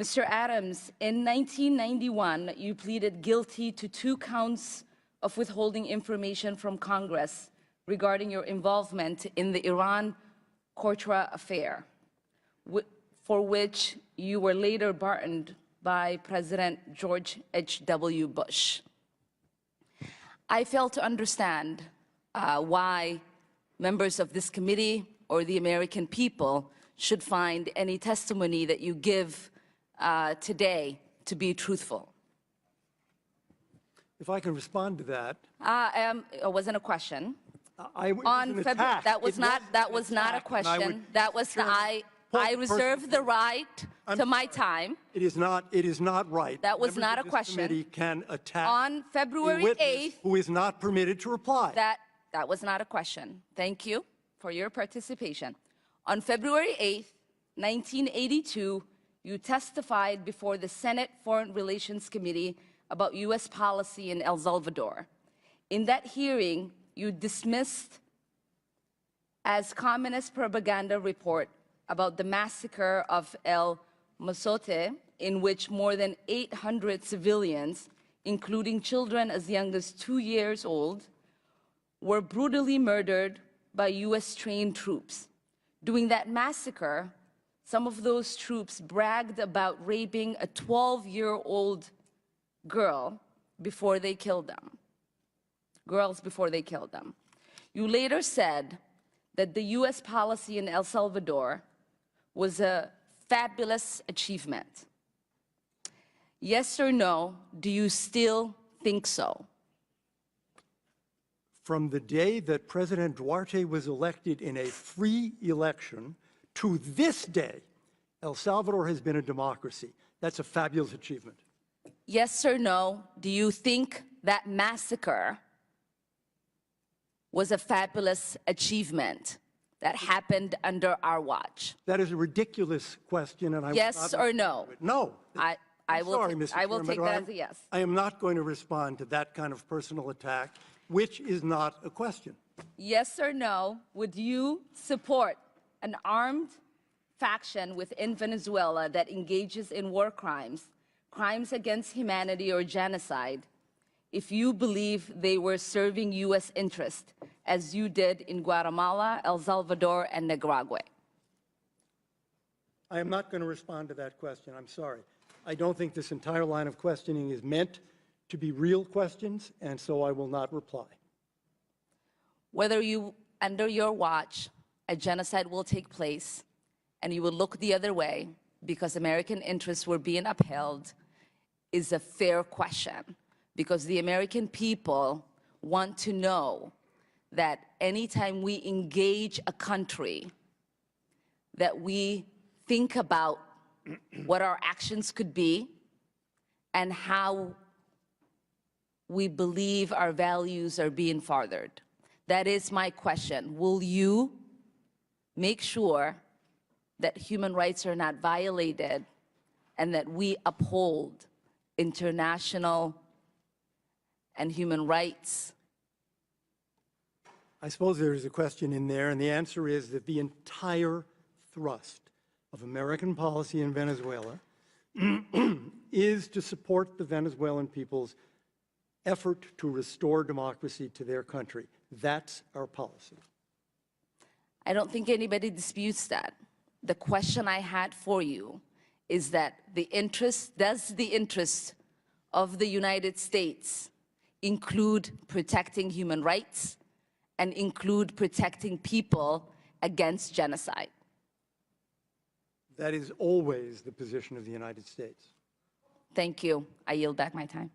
Mr. Adams, in 1991, you pleaded guilty to 2 counts of withholding information from Congress regarding your involvement in the Iran-Contra affair, for which you were later pardoned by President George H.W. Bush. I fail to understand why members of this committee or the American people should find any testimony that you give today to be truthful. If I can respond to that. It wasn't a question. On February, that was not a question. That was I reserve the right to my time. It is not right. That was not a question. question. Committee can attack on February 8th, who is not permitted to reply. That was not a question. Thank you for your participation. On February 8th, 1982, you testified before the Senate Foreign Relations Committee about U.S. policy in El Salvador. In that hearing, you dismissed as communist propaganda report about the massacre of El Mozote, in which more than 800 civilians, including children as young as 2 years old, were brutally murdered by U.S.-trained troops. During that massacre, some of those troops bragged about raping a 12-year-old girl before they killed them. Girls before they killed them. You later said that the U.S. policy in El Salvador was a fabulous achievement. Yes or no, do you still think so? From the day that President Duarte was elected in a free election to this day, El Salvador has been a democracy. That's a fabulous achievement. Yes or no, do you think that massacre was a fabulous achievement that happened under our watch? That is a ridiculous question, and I yes or no? No. I will take that as a yes. I am not going to respond to that kind of personal attack, which is not a question. Yes or no, would you support an armed faction within Venezuela that engages in war crimes, crimes against humanity or genocide, if you believe they were serving U.S. interest, as you did in Guatemala, El Salvador, and Nicaragua? I am not going to respond to that question. I'm sorry. I don't think this entire line of questioning is meant to be real questions, and so I will not reply. Whether under your watch, a genocide will take place, and you will look the other way because American interests were being upheld, is a fair question, because the American people want to know that anytime we engage a country, that we think about what our actions could be and how we believe our values are being furthered. That is my question. Will you make sure that human rights are not violated and that we uphold international and human rights? I suppose there is a question in there, and the answer is that the entire thrust of American policy in Venezuela is to support the Venezuelan people's effort to restore democracy to their country. That's our policy. I don't think anybody disputes that. The question I had for you is that does the interest of the United States include protecting human rights and include protecting people against genocide? That is always the position of the United States. Thank you. I yield back my time.